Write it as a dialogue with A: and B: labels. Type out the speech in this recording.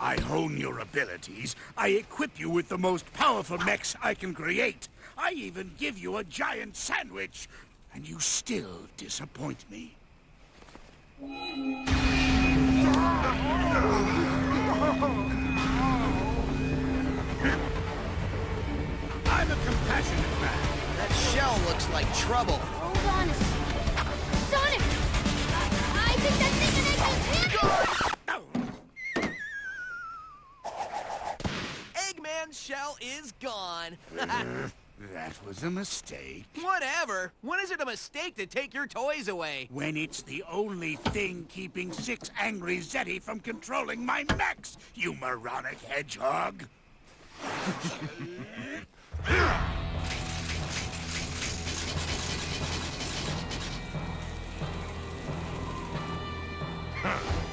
A: I hone your abilities. I equip you with the most powerful mechs I can create. I even give you a giant sandwich. And you still disappoint me. I'm a compassionate man.
B: That shell looks like trouble.
C: Hold on a second. Sonic! I think that thing can
B: Eggman's shell is gone.
A: That was a mistake.
B: Whatever. When is it a mistake to take your toys away?
A: When it's the only thing keeping 6 angry Zeti from controlling my mechs, you moronic hedgehog! Huh.